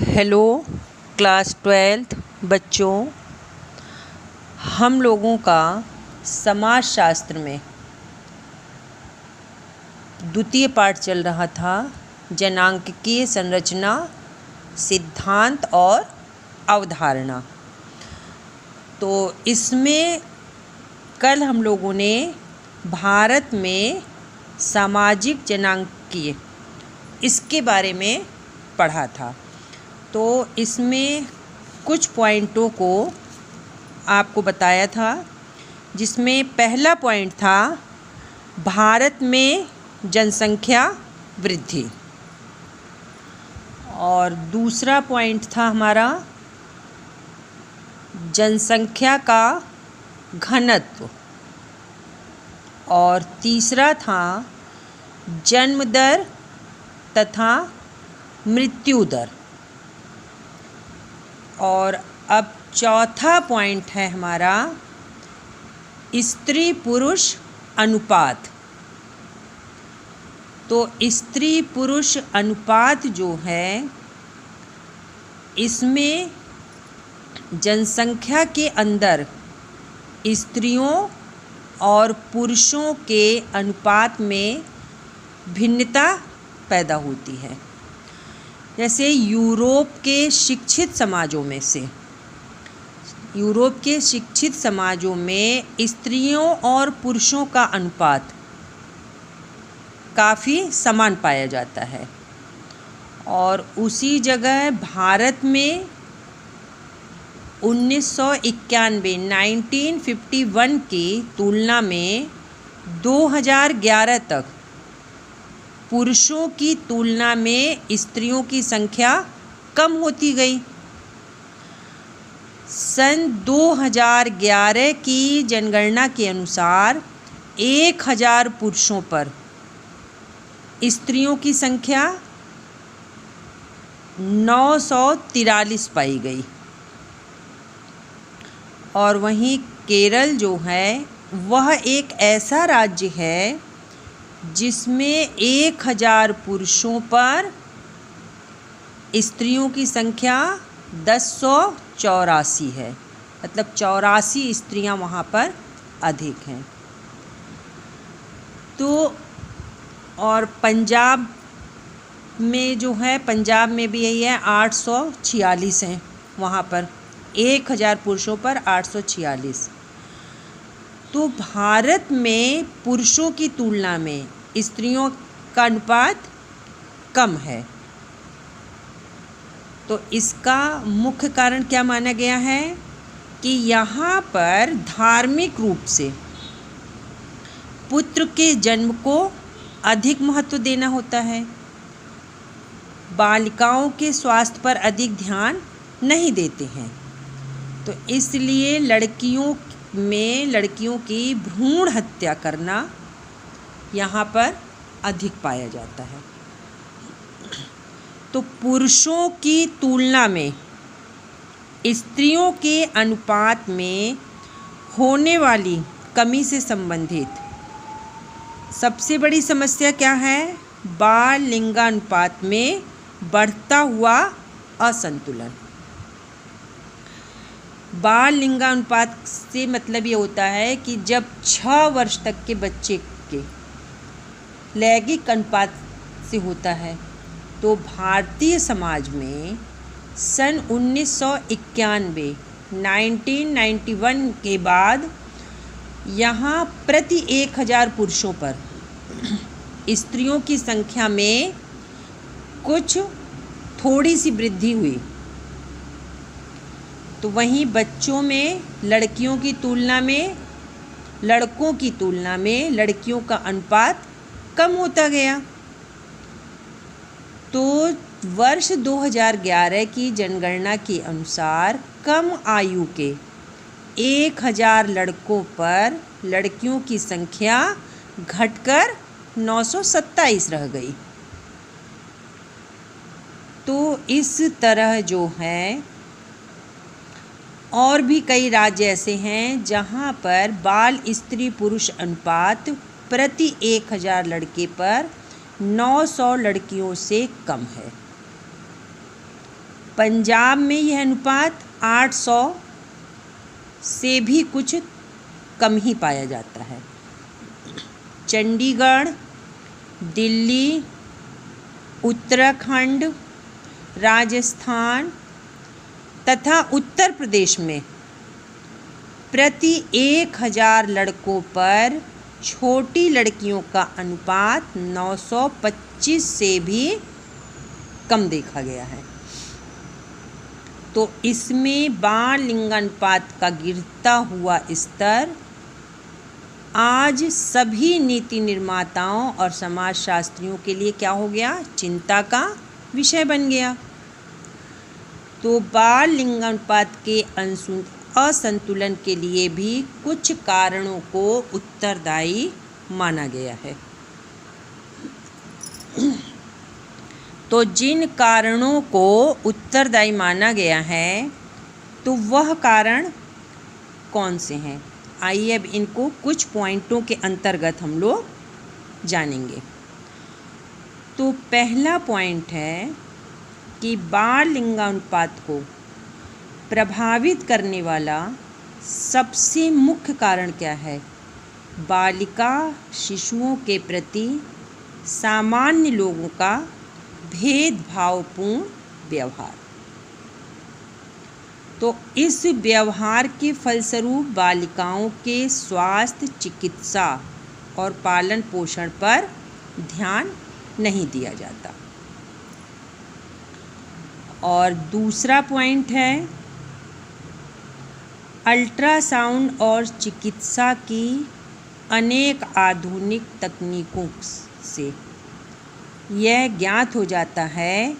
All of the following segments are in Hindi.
हेलो क्लास 12th बच्चों, हम लोगों का समाजशास्त्र में द्वितीय पाठ चल रहा था। जनांकीय संरचना, सिद्धांत और अवधारणा। तो इसमें कल हम लोगों ने भारत में सामाजिक जनांकीय इसके बारे में पढ़ा था। तो इसमें कुछ पॉइंटों को आपको बताया था, जिसमें पहला पॉइंट था भारत में जनसंख्या वृद्धि, और दूसरा पॉइंट था हमारा जनसंख्या का घनत्व, और तीसरा था जन्म दर तथा मृत्यु दर, और अब चौथा पॉइंट है हमारा स्त्री पुरुष अनुपात। तो स्त्री पुरुष अनुपात जो है, इसमें जनसंख्या के अंदर स्त्रियों और पुरुषों के अनुपात में भिन्नता पैदा होती है। जैसे यूरोप के शिक्षित समाजों में स्त्रियों और पुरुषों का अनुपात काफ़ी समान पाया जाता है, और उसी जगह भारत में 1951 की तुलना में 2011 तक पुरुषों की तुलना में स्त्रियों की संख्या कम होती गई। सन 2011 की जनगणना के अनुसार 1000 पुरुषों पर स्त्रियों की संख्या 943 पाई गई। और वहीं केरल जो है, वह एक ऐसा राज्य है जिसमें 1000 पुरुषों पर स्त्रियों की संख्या 1084 है, मतलब 84 स्त्रियां वहाँ पर अधिक हैं। तो और पंजाब में जो है, पंजाब में भी यही है, 846 हैं वहाँ पर, 1000 पुरुषों पर 846। तो भारत में पुरुषों की तुलना में स्त्रियों का अनुपात कम है। तो इसका मुख्य कारण क्या माना गया है कि यहाँ पर धार्मिक रूप से पुत्र के जन्म को अधिक महत्व देना होता है, बालिकाओं के स्वास्थ्य पर अधिक ध्यान नहीं देते हैं। तो इसलिए लड़कियों की भ्रूण हत्या करना यहाँ पर अधिक पाया जाता है। तो पुरुषों की तुलना में स्त्रियों के अनुपात में होने वाली कमी से संबंधित सबसे बड़ी समस्या क्या है? बाल लिंगानुपात में बढ़ता हुआ असंतुलन। बाल लिंगानुपात से मतलब ये होता है कि जब 6 वर्ष तक के बच्चे के लैंगिक अनुपात से होता है, तो भारतीय समाज में सन 1991 के बाद यहाँ प्रति 1000 पुरुषों पर स्त्रियों की संख्या में कुछ थोड़ी सी वृद्धि हुई। तो वहीं बच्चों में लड़कों की तुलना में लड़कियों का अनुपात कम होता गया। तो वर्ष 2011 की जनगणना के अनुसार कम आयु के 1000 लड़कों पर लड़कियों की संख्या घटकर 927 रह गई। तो इस तरह जो है, और भी कई राज्य ऐसे हैं जहाँ पर बाल स्त्री पुरुष अनुपात प्रति 1000 लड़के पर 900 लड़कियों से कम है। पंजाब में यह अनुपात 800 से भी कुछ कम ही पाया जाता है। चंडीगढ़, दिल्ली, उत्तराखंड, राजस्थान तथा उत्तर प्रदेश में प्रति 1000 लड़कों पर छोटी लड़कियों का अनुपात 925 से भी कम देखा गया है। तो इसमें बाल लिंगानुपात का गिरता हुआ स्तर आज सभी नीति निर्माताओं और समाजशास्त्रियों के लिए क्या हो गया, चिंता का विषय बन गया। तो बाल लिंगानुपात के असंतुलन के लिए भी कुछ कारणों को उत्तरदायी माना गया है। तो जिन कारणों को उत्तरदायी माना गया है तो वह कारण कौन से हैं, आइए अब इनको कुछ पॉइंटों के अंतर्गत हम लोग जानेंगे। तो पहला पॉइंट है कि बाल लिंगानुपात को प्रभावित करने वाला सबसे मुख्य कारण क्या है, बालिका शिशुओं के प्रति सामान्य लोगों का भेदभावपूर्ण व्यवहार। तो इस व्यवहार के फलस्वरूप बालिकाओं के स्वास्थ्य, चिकित्सा और पालन पोषण पर ध्यान नहीं दिया जाता। और दूसरा पॉइंट है अल्ट्रासाउंड और चिकित्सा की अनेक आधुनिक तकनीकों से यह ज्ञात हो जाता है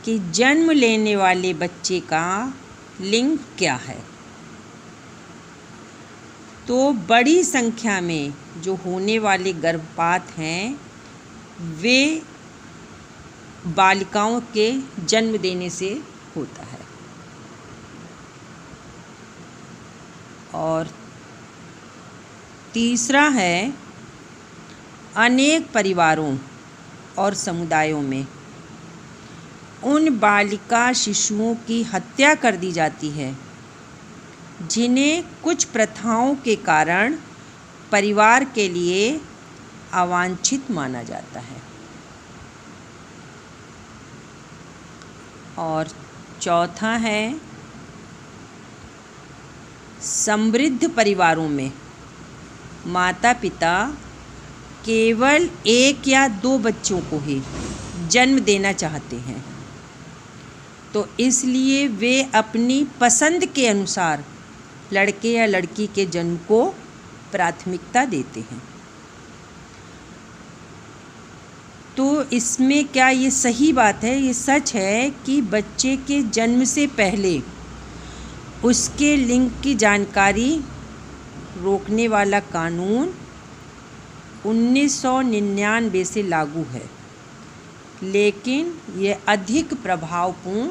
कि जन्म लेने वाले बच्चे का लिंग क्या है। तो बड़ी संख्या में जो होने वाले गर्भपात हैं वे बालिकाओं के जन्म देने से होता है। और तीसरा है अनेक परिवारों और समुदायों में उन बालिका शिशुओं की हत्या कर दी जाती है जिन्हें कुछ प्रथाओं के कारण परिवार के लिए अवांछित माना जाता है। और चौथा है समृद्ध परिवारों में माता पिता केवल 1 या 2 बच्चों को ही जन्म देना चाहते हैं, तो इसलिए वे अपनी पसंद के अनुसार लड़के या लड़की के जन्म को प्राथमिकता देते हैं। तो इसमें क्या ये सही बात है, ये सच है कि बच्चे के जन्म से पहले उसके लिंग की जानकारी रोकने वाला कानून 1999 से लागू है, लेकिन यह अधिक प्रभावपूर्ण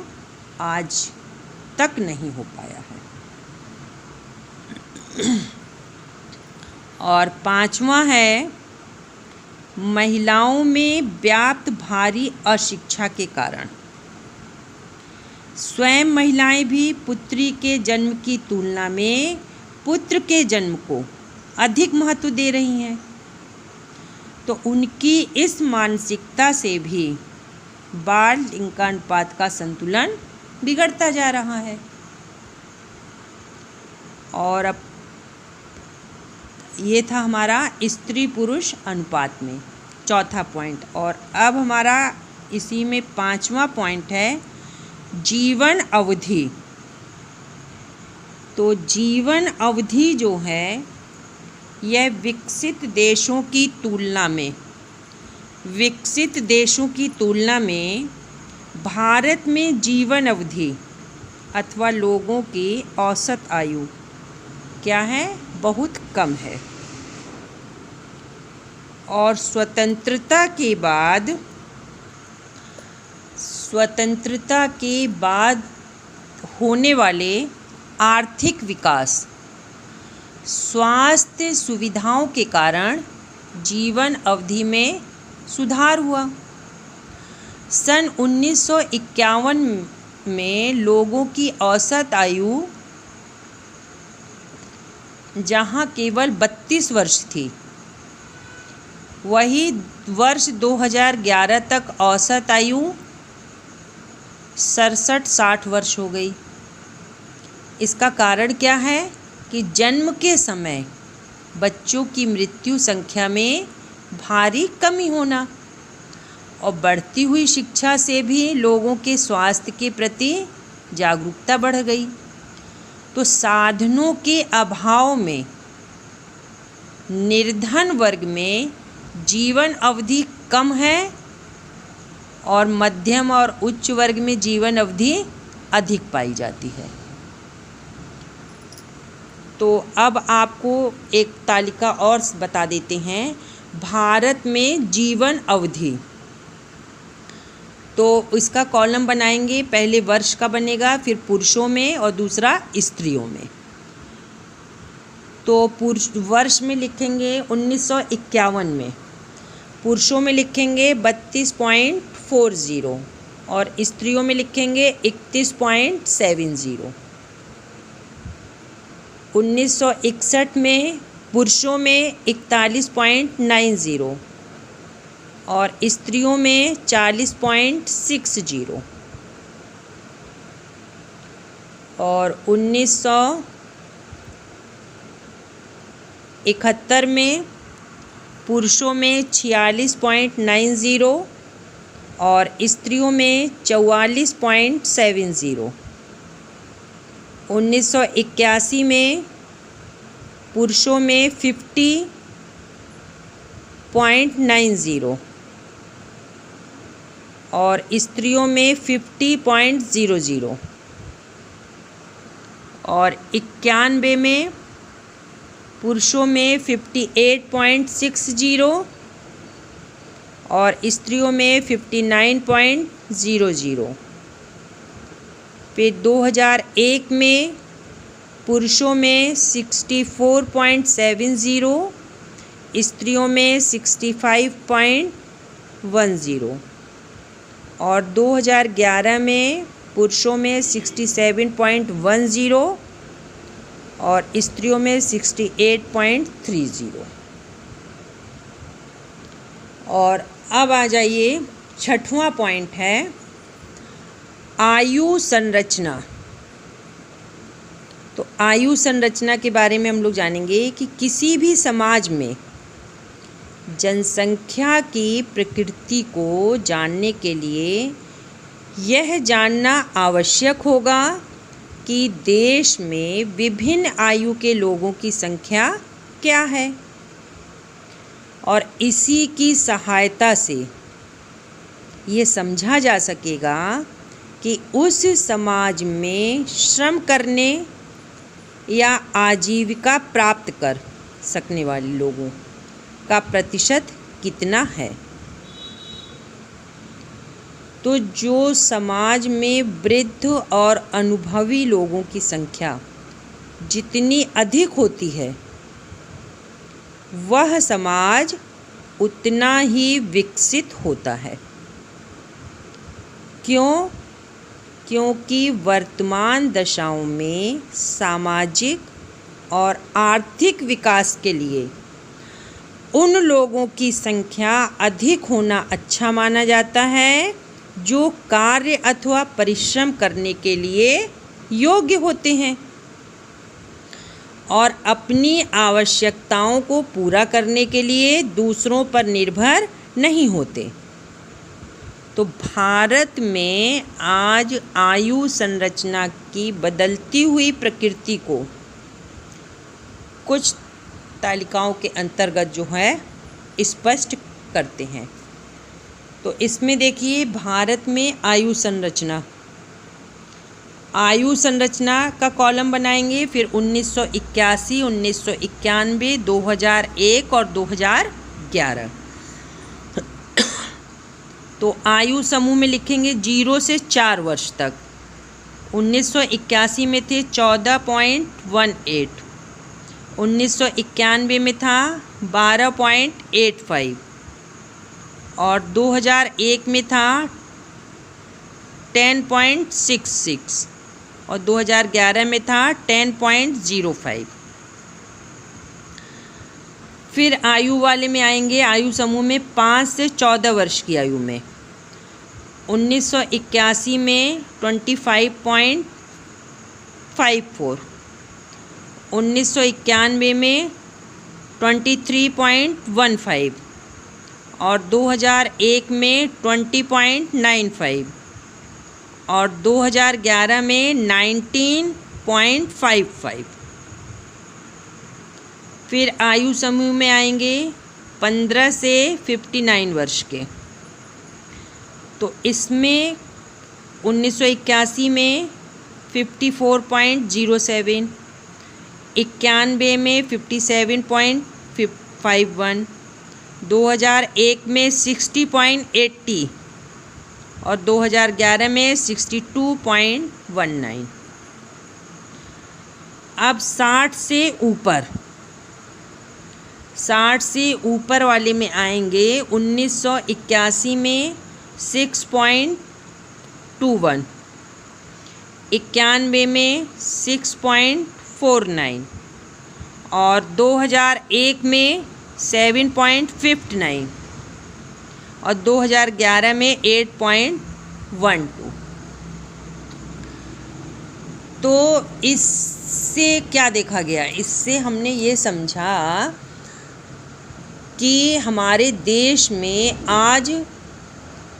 आज तक नहीं हो पाया है। और पांचवा है महिलाओं में व्याप्त भारी अशिक्षा के कारण स्वयं महिलाएं भी पुत्री के जन्म की तुलना में पुत्र के जन्म को अधिक महत्व दे रही हैं। तो उनकी इस मानसिकता से भी बाल लिंगानुपात का संतुलन बिगड़ता जा रहा है। और अब ये था हमारा स्त्री पुरुष अनुपात में चौथा पॉइंट। और अब हमारा इसी में पांचवा पॉइंट है जीवन अवधि। तो जीवन अवधि जो है यह विकसित देशों की तुलना में भारत में जीवन अवधि अथवा लोगों की औसत आयु क्या है, बहुत कम है। और स्वतंत्रता के बाद होने वाले आर्थिक विकास, स्वास्थ्य सुविधाओं के कारण जीवन अवधि में सुधार हुआ। सन 1951 में लोगों की औसत आयु जहां केवल 32 वर्ष थी, वही वर्ष 2011 तक औसत आयु 67-60 वर्ष हो गई। इसका कारण क्या है कि जन्म के समय बच्चों की मृत्यु संख्या में भारी कमी होना और बढ़ती हुई शिक्षा से भी लोगों के स्वास्थ्य के प्रति जागरूकता बढ़ गई। तो साधनों के अभाव में निर्धन वर्ग में जीवन अवधि कम है और मध्यम और उच्च वर्ग में जीवन अवधि अधिक पाई जाती है। तो अब आपको एक तालिका और बता देते हैं भारत में जीवन अवधि। तो इसका कॉलम बनाएंगे, पहले वर्ष का बनेगा, फिर पुरुषों में और दूसरा स्त्रियों में। तो पुरुष वर्ष में लिखेंगे 1951 में, पुरुषों में लिखेंगे 32.40 और स्त्रियों में लिखेंगे 31.70। 1961 में पुरुषों में 41.90 और स्त्रियों में 40.60। और 1971 में पुरुषों में 46.90 और स्त्रियों में 44.70। 1981 में पुरुषों में 50.90 और स्त्रियों में 50.00। और 91 में पुरुषों में 58.60 और स्त्रियों में 59.00। फिर 2001 में पुरुषों में 64.70, स्त्रियों में 65.10 और 2011 में पुरुषों में 67.10 और स्त्रियों में 68.30। और अब आ जाइए, छठवां पॉइंट है आयु संरचना। तो आयु संरचना के बारे में हम लोग जानेंगे कि किसी भी समाज में जनसंख्या की प्रकृति को जानने के लिए यह जानना आवश्यक होगा कि देश में विभिन्न आयु के लोगों की संख्या क्या है और इसी की सहायता से ये समझा जा सकेगा कि उस समाज में श्रम करने या आजीविका प्राप्त कर सकने वाले लोगों का प्रतिशत कितना है। तो जो समाज में वृद्ध और अनुभवी लोगों की संख्या जितनी अधिक होती है, वह समाज उतना ही विकसित होता है। क्यों? क्योंकि वर्तमान दशाओं में सामाजिक और आर्थिक विकास के लिए उन लोगों की संख्या अधिक होना अच्छा माना जाता है जो कार्य अथवा परिश्रम करने के लिए योग्य होते हैं और अपनी आवश्यकताओं को पूरा करने के लिए दूसरों पर निर्भर नहीं होते। तो भारत में आज आयु संरचना की बदलती हुई प्रकृति को कुछ तालिकाओं के अंतर्गत जो है स्पष्ट करते हैं। तो इसमें देखिए, भारत में आयु संरचना का कॉलम बनाएंगे, फिर 1981, 1991, 2001 और 2011। तो आयु समूह में लिखेंगे 0 से 4 वर्ष तक। 1981 में थे 14.18, 1991 में था 12.85 और 2001 में था 10.66 और 2011 में था 10.05। फिर आयु वाले में आएंगे, आयु समूह में 5 से 14 वर्ष की आयु में 1981 में 25.54, 1991 में 23.15 और 2001 में 20.95 और 2011 में 19.55। फिर आयु समूह में आएंगे 15 से 59 वर्ष के, तो इसमें 1981 में 54.07, 91 में 57.51, 2001 में 60.80 और 2011 में 62.19। अब 60 से ऊपर वाले में आएंगे 1981 में 6.21, 91 में 6.49 और 2001 में 7.59 और 2011 में 8.12। तो इससे क्या देखा गया? इससे हमने ये समझा कि हमारे देश में आज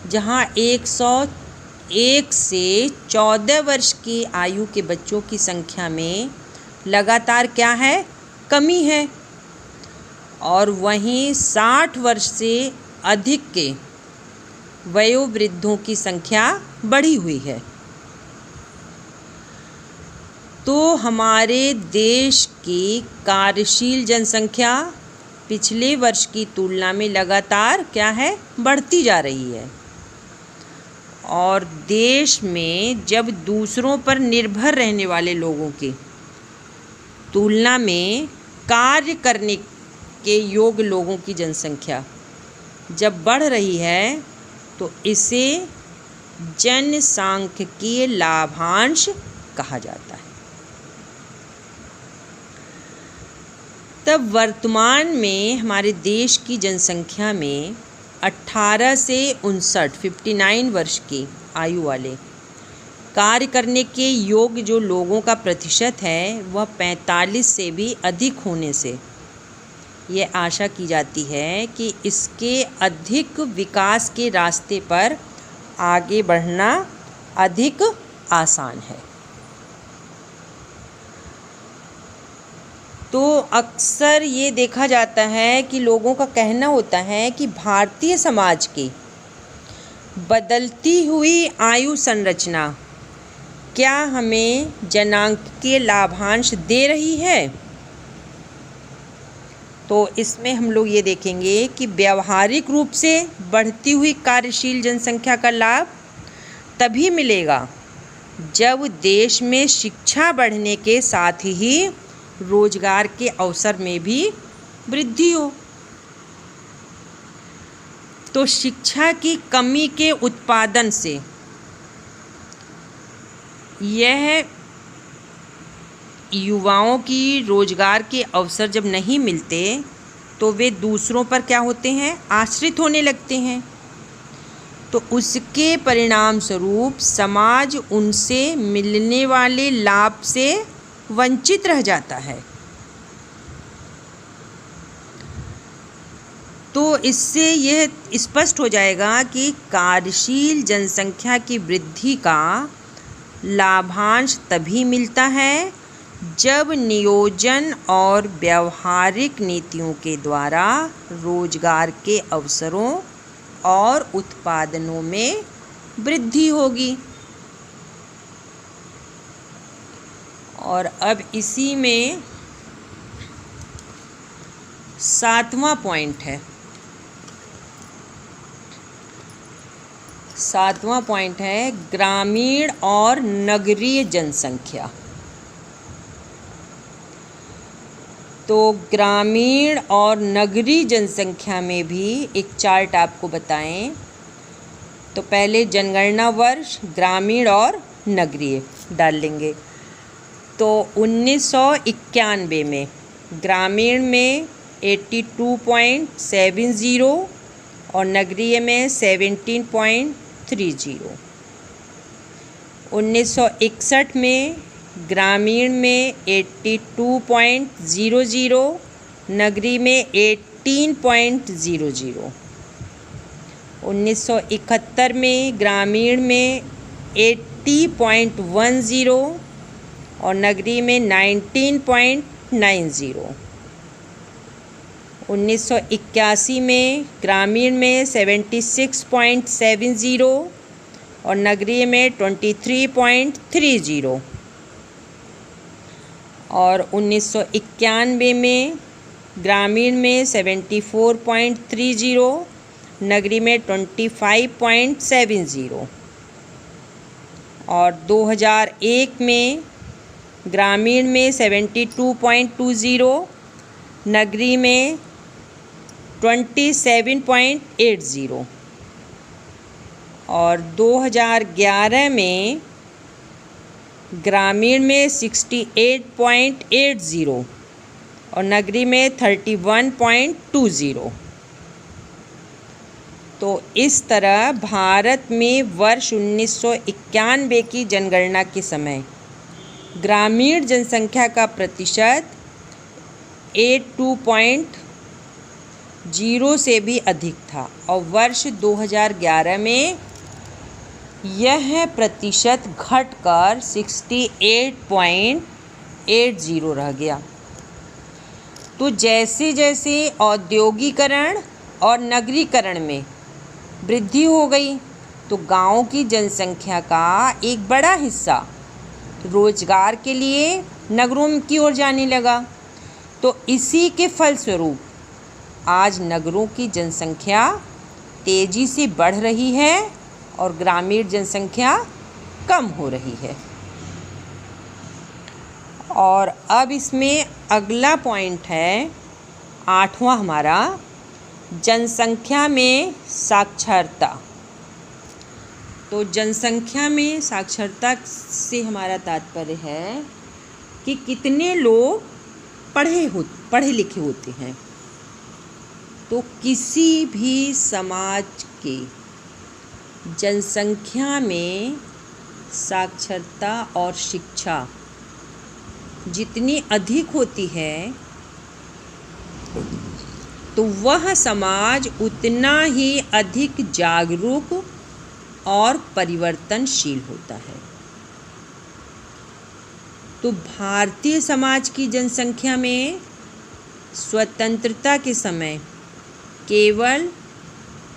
जहाँ 101 से 14 वर्ष की आयु के बच्चों की संख्या में लगातार क्या है? कमी है, और वहीं 60 वर्ष से अधिक के वयोवृद्धों की संख्या बढ़ी हुई है। तो हमारे देश की कार्यशील जनसंख्या पिछले वर्ष की तुलना में लगातार क्या है? बढ़ती जा रही है। और देश में जब दूसरों पर निर्भर रहने वाले लोगों की तुलना में कार्य करने के योग्य लोगों की जनसंख्या जब बढ़ रही है, तो इसे जनसांख्यिकीय लाभांश कहा जाता है। तब वर्तमान में हमारे देश की जनसंख्या में 18 से 59 वर्ष की आयु वाले कार्य करने के योग्य जो लोगों का प्रतिशत है वह 45 से भी अधिक होने से ये आशा की जाती है कि इसके अधिक विकास के रास्ते पर आगे बढ़ना अधिक आसान है। तो अक्सर ये देखा जाता है कि लोगों का कहना होता है कि भारतीय समाज की बदलती हुई आयु संरचना क्या हमें जनांकीय लाभांश दे रही है? तो इसमें हम लोग ये देखेंगे कि व्यावहारिक रूप से बढ़ती हुई कार्यशील जनसंख्या का लाभ तभी मिलेगा जब देश में शिक्षा बढ़ने के साथ ही रोजगार के अवसर में भी वृद्धि हो। तो शिक्षा की कमी के उत्पादन से यह युवाओं की रोजगार के अवसर जब नहीं मिलते तो वे दूसरों पर क्या होते हैं? आश्रित होने लगते हैं। तो उसके परिणाम स्वरूप समाज उनसे मिलने वाले लाभ से वंचित रह जाता है। तो इससे यह स्पष्ट हो जाएगा कि कार्यशील जनसंख्या की वृद्धि का लाभांश तभी मिलता है जब नियोजन और व्यावहारिक नीतियों के द्वारा रोजगार के अवसरों और उत्पादनों में वृद्धि होगी। और अब इसी में 7वां पॉइंट है। 7वां पॉइंट है ग्रामीण और नगरीय जनसंख्या। तो ग्रामीण और नगरीय जनसंख्या में भी एक चार्ट आपको बताएं तो पहले जनगणना वर्ष ग्रामीण और नगरीय डाल लेंगे। तो 1991 में ग्रामीण में 82.70 और नगरीय में 17.30। 1961 में ग्रामीण में 82.00, नगरीय में 18.00। 1971 में ग्रामीण में 80.10 और नगरीय में 19.90। 1981 में ग्रामीण में 76.70 और नगरीय में 23.30। और 1991 में ग्रामीण में 74.30, नगरीय में 25.70। और 2001 में ग्रामीण में 72.20, नगरीय में 27.80। और 2011 में ग्रामीण में 68.80 और नगरीय में 31.20। तो इस तरह भारत में वर्ष 1991 की जनगणना के समय ग्रामीण जनसंख्या का प्रतिशत 82.0 से भी अधिक था और वर्ष 2011 में यह प्रतिशत घटकर 68.80 रह गया। तो जैसे जैसे औद्योगिकरण और नगरीकरण में वृद्धि हो गई तो गाँव की जनसंख्या का एक बड़ा हिस्सा रोजगार के लिए नगरों की ओर जाने लगा। तो इसी के फलस्वरूप आज नगरों की जनसंख्या तेज़ी से बढ़ रही है और ग्रामीण जनसंख्या कम हो रही है। और अब इसमें अगला पॉइंट है 8वां हमारा, जनसंख्या में साक्षरता। तो जनसंख्या में साक्षरता से हमारा तात्पर्य है कि कितने लोग पढ़े लिखे होते हैं। तो किसी भी समाज के जनसंख्या में साक्षरता और शिक्षा जितनी अधिक होती है तो वह समाज उतना ही अधिक जागरूक और परिवर्तनशील होता है। तो भारतीय समाज की जनसंख्या में स्वतंत्रता के समय केवल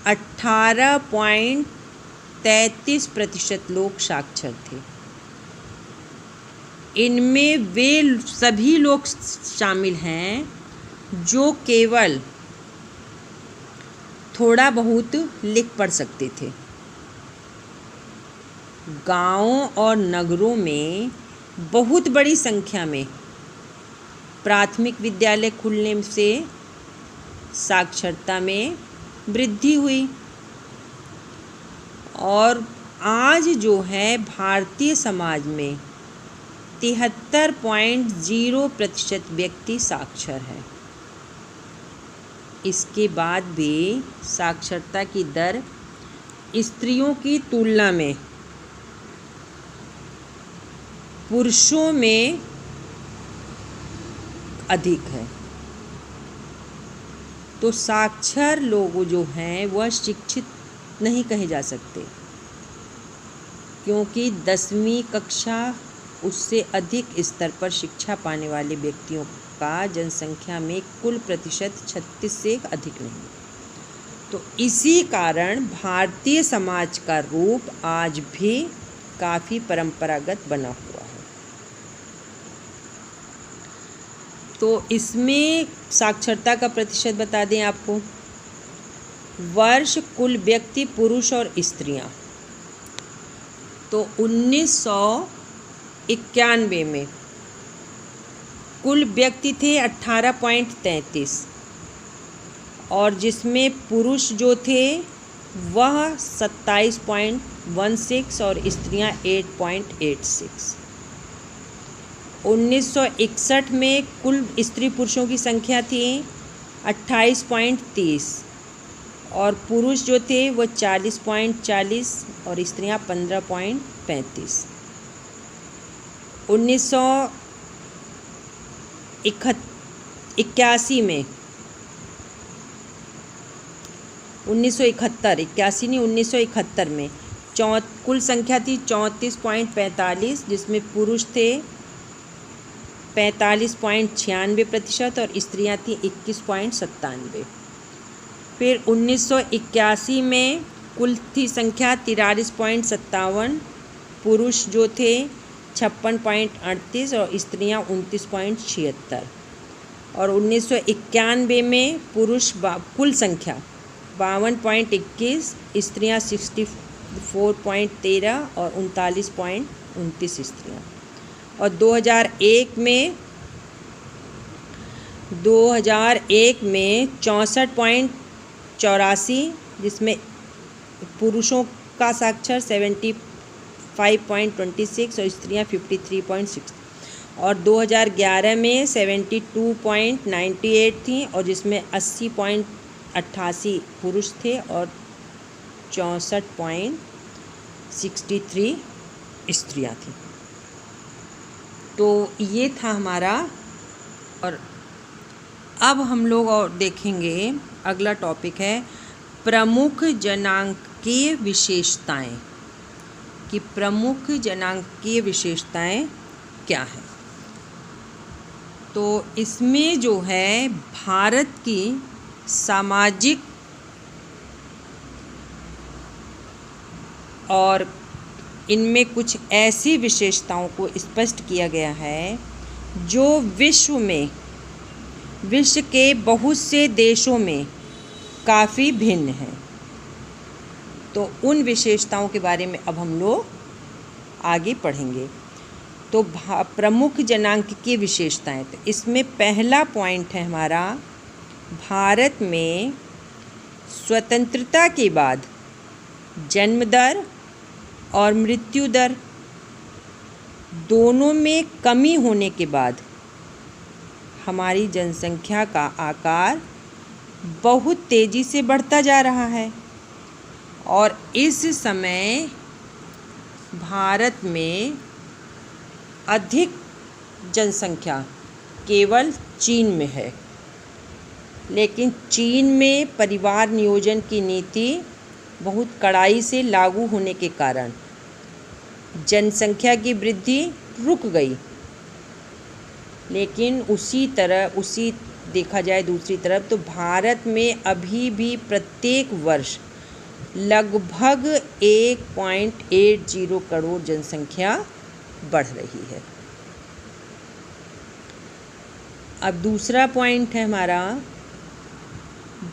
18.33% लोग साक्षर थे। इनमें वे सभी लोग शामिल हैं जो केवल थोड़ा बहुत लिख पढ़ सकते थे। गाँवों और नगरों में बहुत बड़ी संख्या में प्राथमिक विद्यालय खुलने से साक्षरता में वृद्धि हुई और आज जो है भारतीय समाज में 73.0% व्यक्ति साक्षर है। इसके बाद भी साक्षरता की दर स्त्रियों की तुलना में पुरुषों में अधिक है। तो साक्षर लोग जो हैं वह शिक्षित नहीं कहे जा सकते, क्योंकि 10वीं कक्षा उससे अधिक स्तर पर शिक्षा पाने वाले व्यक्तियों का जनसंख्या में कुल प्रतिशत 36 से अधिक नहीं। तो इसी कारण भारतीय समाज का रूप आज भी काफ़ी परंपरागत बना हुआ है। तो इसमें साक्षरता का प्रतिशत बता दें आपको, वर्ष कुल व्यक्ति पुरुष और स्त्रियां। तो 1991 में कुल व्यक्ति थे 18.33 और जिसमें पुरुष जो थे वह 27.16 और स्त्रियां 8.86। 1961 में कुल स्त्री पुरुषों की संख्या थी 28.30 और पुरुष जो थे वो 40.40 और स्त्रियां 15.35। 1981 में 1971 में कुल संख्या थी 34.45 जिसमें पुरुष थे 45.96% और स्त्रियां थी 21.97। फिर 1981 में कुल थी संख्या 43.57, पुरुष जो थे 56.38 और स्त्रियां 29.76। और 1991 में पुरुष कुल संख्या 52.21, स्त्रियां 64.13 और 39.29 स्त्रियां। और 2001 में 64.84 जिसमें पुरुषों का साक्षर 75.26 और स्त्रियां 53.6। और 2011 में 72.98 थी और जिसमें 80.88 पुरुष थे और 64.63 स्त्रियां थीं। तो ये था हमारा। और अब हम लोग और देखेंगे, अगला टॉपिक है प्रमुख जनांकीय विशेषताएं, कि प्रमुख जनांकीय विशेषताएं क्या हैं। तो इसमें जो है भारत की सामाजिक और इनमें कुछ ऐसी विशेषताओं को स्पष्ट किया गया है जो विश्व के बहुत से देशों में काफ़ी भिन्न हैं। तो उन विशेषताओं के बारे में अब हम लोग आगे पढ़ेंगे। तो प्रमुख जनांकीय विशेषताएं, तो इसमें पहला पॉइंट है हमारा, भारत में स्वतंत्रता के बाद जन्म दर और मृत्यु दर दोनों में कमी होने के बाद हमारी जनसंख्या का आकार बहुत तेज़ी से बढ़ता जा रहा है। और इस समय भारत में अधिक जनसंख्या केवल चीन में है, लेकिन चीन में परिवार नियोजन की नीति बहुत कड़ाई से लागू होने के कारण जनसंख्या की वृद्धि रुक गई। लेकिन उसी देखा जाए दूसरी तरफ तो भारत में अभी भी प्रत्येक वर्ष लगभग 1.80 करोड़ जनसंख्या बढ़ रही है। अब दूसरा पॉइंट है हमारा,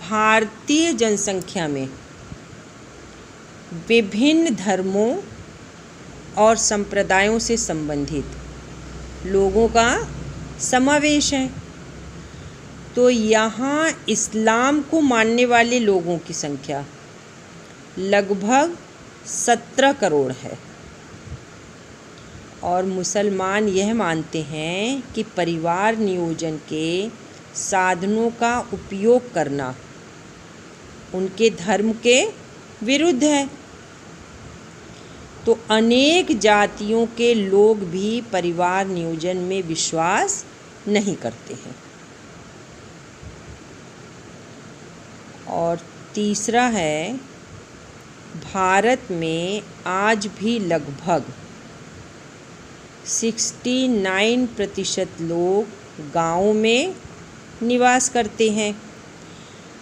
भारतीय जनसंख्या में विभिन्न धर्मों और संप्रदायों से संबंधित लोगों का समावेश है। तो यहाँ इस्लाम को मानने वाले लोगों की संख्या लगभग 17 करोड़ है और मुसलमान यह मानते हैं कि परिवार नियोजन के साधनों का उपयोग करना उनके धर्म के विरुद्ध है। तो अनेक जातियों के लोग भी परिवार नियोजन में विश्वास नहीं करते हैं। और तीसरा है, भारत में आज भी लगभग 69% लोग गाँव में निवास करते हैं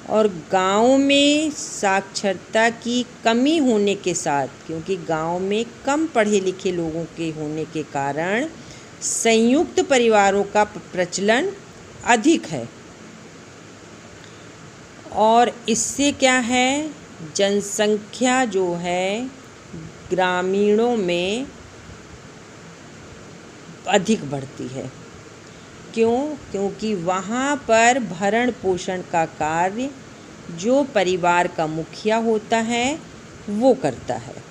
और गाँव में साक्षरता की कमी होने के साथ, क्योंकि गाँव में कम पढ़े लिखे लोगों के होने के कारण संयुक्त परिवारों का प्रचलन अधिक है। और इससे क्या है, जनसंख्या जो है ग्रामीणों में अधिक बढ़ती है। क्यों? क्योंकि वहाँ पर भरण पोषण का कार्य जो परिवार का मुखिया होता है वो करता है।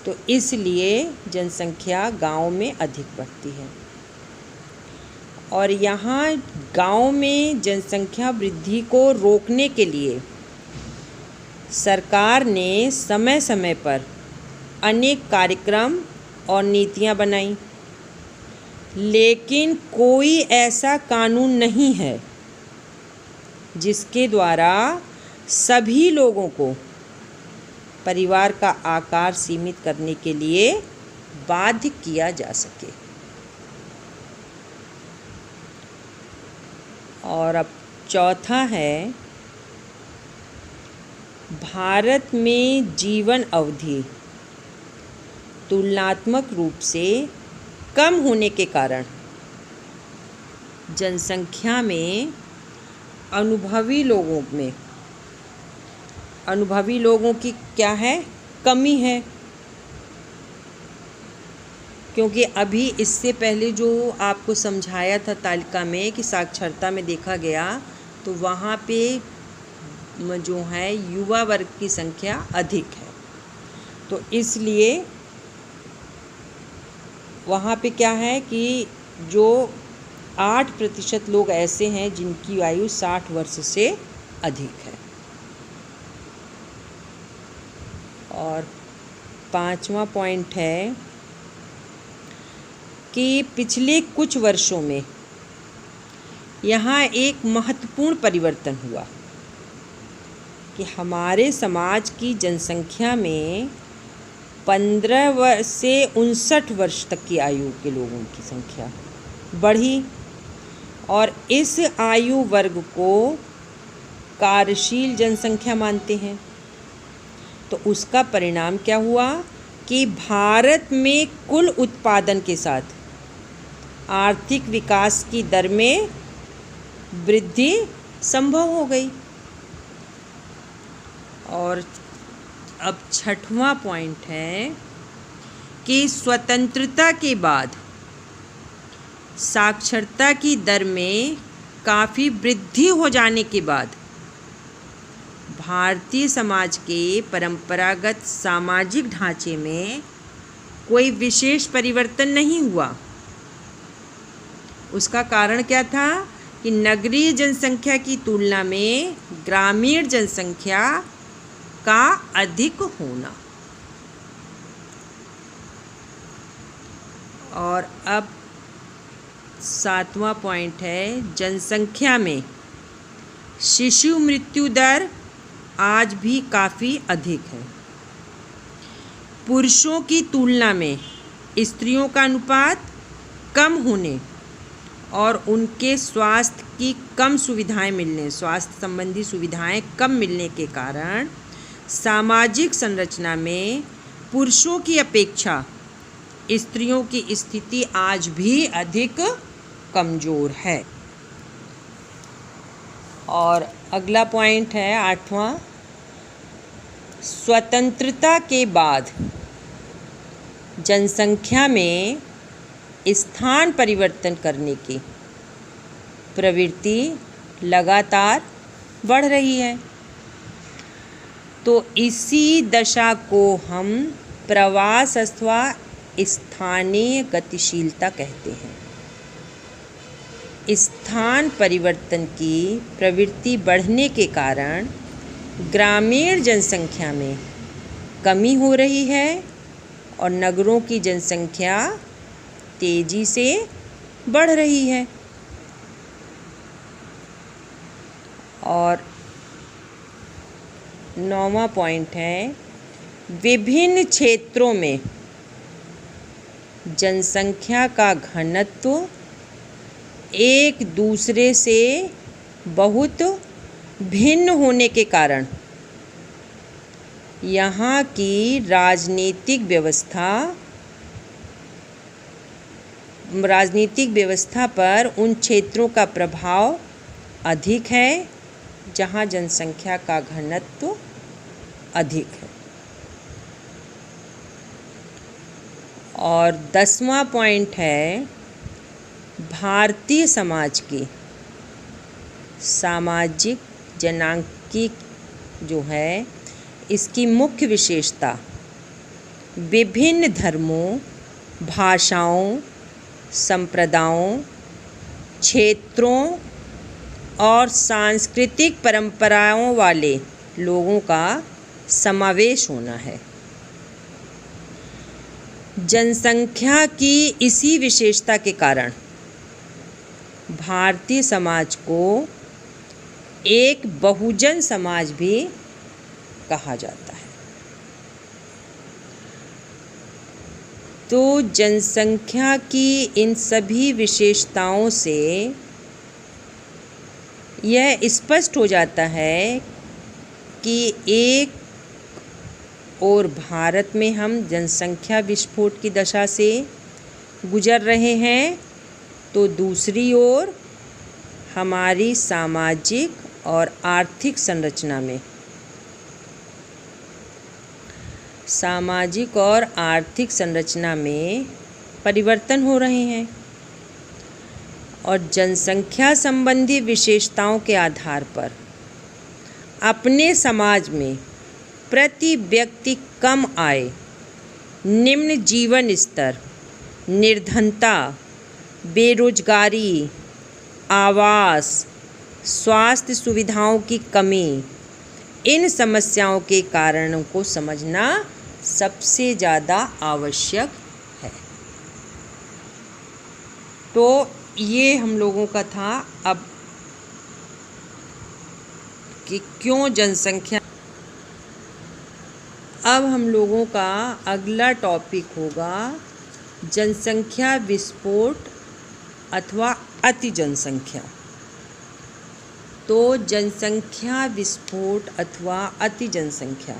तो इसलिए जनसंख्या गांव में अधिक बढ़ती है। और यहाँ गांव में जनसंख्या वृद्धि को रोकने के लिए सरकार ने समय समय पर अनेक कार्यक्रम और नीतियाँ बनाई, लेकिन कोई ऐसा कानून नहीं है जिसके द्वारा सभी लोगों को परिवार का आकार सीमित करने के लिए बाध्य किया जा सके। और अब चौथा है, भारत में जीवन अवधि तुलनात्मक रूप से कम होने के कारण जनसंख्या में अनुभवी लोगों की क्या है, कमी है। क्योंकि अभी इससे पहले जो आपको समझाया था तालिका में कि साक्षरता में देखा गया, तो वहाँ पे जो है युवा वर्ग की संख्या अधिक है। तो इसलिए वहाँ पे क्या है कि जो 8% लोग ऐसे हैं जिनकी आयु 60 वर्ष से अधिक है। और 5वां पॉइंट है कि पिछले कुछ वर्षों में यहाँ एक महत्वपूर्ण परिवर्तन हुआ कि हमारे समाज की जनसंख्या में 15 से 59 वर्ष तक की आयु के लोगों की संख्या बढ़ी, और इस आयु वर्ग को कार्यशील जनसंख्या मानते हैं। तो उसका परिणाम क्या हुआ कि भारत में कुल उत्पादन के साथ आर्थिक विकास की दर में वृद्धि संभव हो गई। और अब 6वां पॉइंट है कि स्वतंत्रता के बाद साक्षरता की दर में काफ़ी वृद्धि हो जाने के बाद भारतीय समाज के परंपरागत सामाजिक ढांचे में कोई विशेष परिवर्तन नहीं हुआ। उसका कारण क्या था कि नगरीय जनसंख्या की तुलना में ग्रामीण जनसंख्या का अधिक होना। और अब 7वां पॉइंट है, जनसंख्या में शिशु मृत्यु दर आज भी काफ़ी अधिक है। पुरुषों की तुलना में स्त्रियों का अनुपात कम होने और उनके स्वास्थ्य संबंधी सुविधाएं कम मिलने के कारण सामाजिक संरचना में पुरुषों की अपेक्षा स्त्रियों की स्थिति आज भी अधिक कमज़ोर है। और अगला पॉइंट है 8वां, स्वतंत्रता के बाद जनसंख्या में स्थान परिवर्तन करने की प्रवृत्ति लगातार बढ़ रही है। तो इसी दशा को हम प्रवास अथवा स्थानीय गतिशीलता कहते हैं। स्थान परिवर्तन की प्रवृत्ति बढ़ने के कारण ग्रामीण जनसंख्या में कमी हो रही है और नगरों की जनसंख्या तेजी से बढ़ रही है। और 9वां पॉइंट है, विभिन्न क्षेत्रों में जनसंख्या का घनत्व एक दूसरे से बहुत भिन्न होने के कारण यहाँ की राजनीतिक व्यवस्था पर उन क्षेत्रों का प्रभाव अधिक है जहाँ जनसंख्या का घनत्व अधिक है। और 10वां पॉइंट है, भारतीय समाज की सामाजिक इसकी जो है इसकी मुख्य विशेषता विभिन्न धर्मों, भाषाओं, संप्रदायों, क्षेत्रों और सांस्कृतिक परंपराओं वाले लोगों का समावेश होना है। जनसंख्या की इसी विशेषता के कारण भारतीय समाज को एक बहुजन समाज भी कहा जाता है। तो जनसंख्या की इन सभी विशेषताओं से यह स्पष्ट हो जाता है कि एक और भारत में हम जनसंख्या विस्फोट की दशा से गुजर रहे हैं, तो दूसरी ओर हमारी सामाजिक और आर्थिक संरचना में परिवर्तन हो रहे हैं और जनसंख्या संबंधी विशेषताओं के आधार पर अपने समाज में प्रति व्यक्ति कम आय, निम्न जीवन स्तर, निर्धनता, बेरोजगारी, आवास, स्वास्थ्य सुविधाओं की कमी, इन समस्याओं के कारणों को समझना सबसे ज़्यादा आवश्यक है। तो ये हम लोगों का था अब कि क्यों जनसंख्या। अब हम लोगों का अगला टॉपिक होगा जनसंख्या विस्फोट अथवा अति जनसंख्या। तो जनसंख्या विस्फोट अथवा अति जनसंख्या,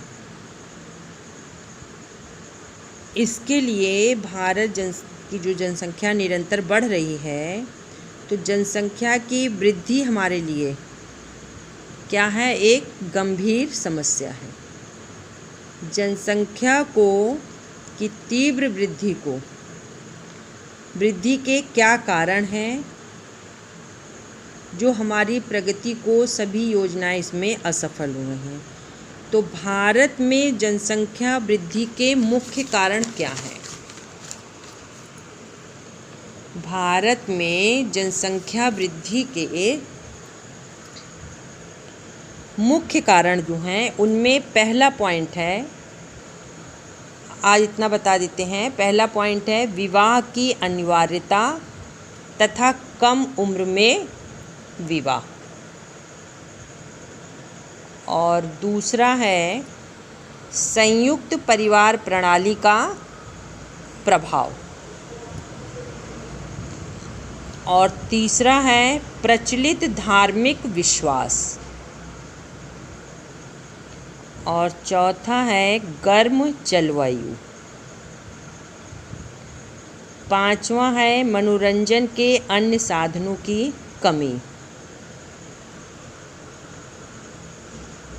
इसके लिए भारत की जो जनसंख्या निरंतर बढ़ रही है, तो जनसंख्या की वृद्धि हमारे लिए क्या है, एक गंभीर समस्या है। जनसंख्या की तीव्र वृद्धि के क्या कारण हैं जो हमारी प्रगति को सभी योजनाएं इसमें असफल हुए हैं। तो भारत में जनसंख्या वृद्धि के मुख्य कारण क्या हैं? भारत में जनसंख्या वृद्धि के मुख्य कारण जो हैं उनमें पहला पॉइंट है, आज इतना बता देते हैं। पहला पॉइंट है विवाह की अनिवार्यता तथा कम उम्र में विवाह, और दूसरा है संयुक्त परिवार प्रणाली का प्रभाव, और तीसरा है प्रचलित धार्मिक विश्वास, और चौथा है गर्म जलवायु, पांचवा है मनोरंजन के अन्य साधनों की कमी,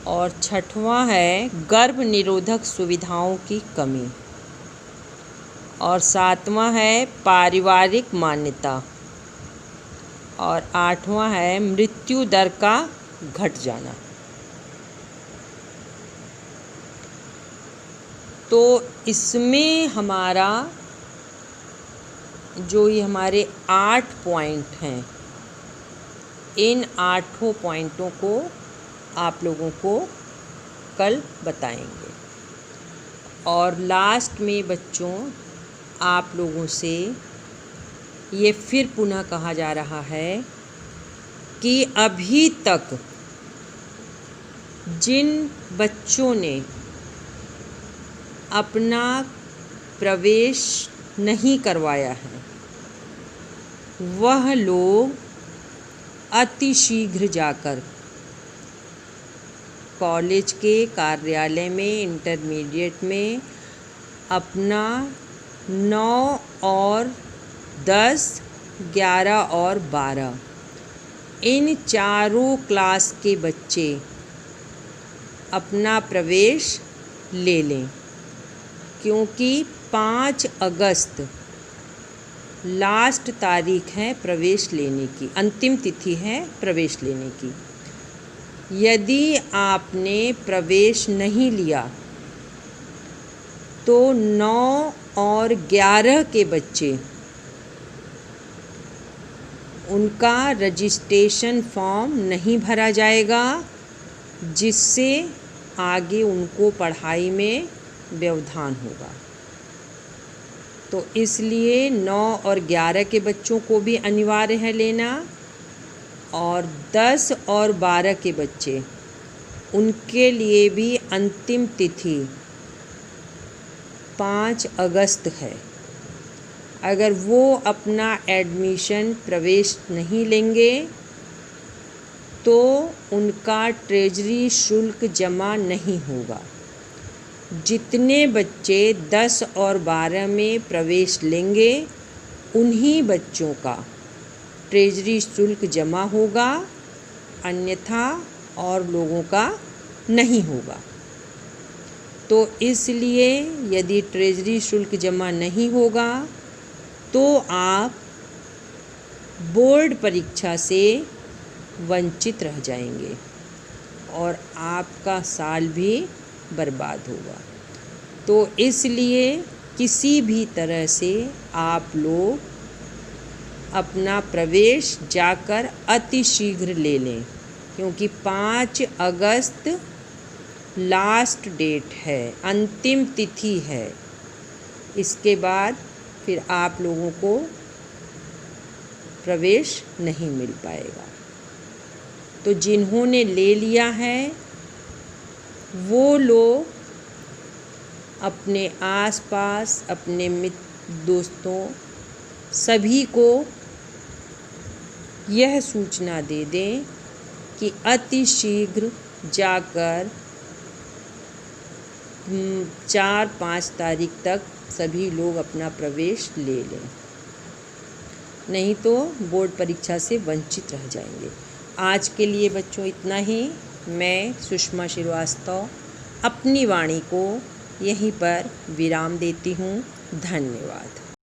और छठवां है गर्भ निरोधक सुविधाओं की कमी, और सातवां है पारिवारिक मान्यता, और आठवां है मृत्यु दर का घट जाना। तो इसमें हमारा जो ये हमारे 8 पॉइंट हैं, इन 8 पॉइंटों को आप लोगों को कल बताएंगे। और लास्ट में बच्चों आप लोगों से ये फिर पुनः कहा जा रहा है कि अभी तक जिन बच्चों ने अपना प्रवेश नहीं करवाया है, वह लोग अतिशीघ्र जाकर कॉलेज के कार्यालय में, इंटरमीडिएट में अपना 9 और 10, 11 और 12 इन चारों क्लास के बच्चे अपना प्रवेश ले लें, क्योंकि 5 अगस्त लास्ट तारीख है प्रवेश लेने की, अंतिम तिथि है प्रवेश लेने की। यदि आपने प्रवेश नहीं लिया तो 9 और 11 के बच्चे, उनका रजिस्ट्रेशन फॉर्म नहीं भरा जाएगा, जिससे आगे उनको पढ़ाई में व्यवधान होगा। तो इसलिए 9 और 11 के बच्चों को भी अनिवार्य है लेना, और 10 और 12 के बच्चे, उनके लिए भी अंतिम तिथि 5 अगस्त है। अगर वो अपना एडमिशन प्रवेश नहीं लेंगे तो उनका ट्रेजरी शुल्क जमा नहीं होगा। जितने बच्चे 10 और 12 में प्रवेश लेंगे उन्हीं बच्चों का ट्रेजरी शुल्क जमा होगा, अन्यथा और लोगों का नहीं होगा। तो इसलिए यदि ट्रेजरी शुल्क जमा नहीं होगा तो आप बोर्ड परीक्षा से वंचित रह जाएंगे और आपका साल भी बर्बाद होगा। तो इसलिए किसी भी तरह से आप लोग अपना प्रवेश जाकर अतिशीघ्र ले लें, क्योंकि 5 अगस्त लास्ट डेट है, अंतिम तिथि है। इसके बाद फिर आप लोगों को प्रवेश नहीं मिल पाएगा। तो जिन्होंने ले लिया है वो लोग अपने आसपास, अपने दोस्तों सभी को यह सूचना दे दें कि अतिशीघ्र जाकर 4-5 तारीख तक सभी लोग अपना प्रवेश ले लें, नहीं तो बोर्ड परीक्षा से वंचित रह जाएंगे। आज के लिए बच्चों इतना ही। मैं सुषमा श्रीवास्तव अपनी वाणी को यहीं पर विराम देती हूँ। धन्यवाद।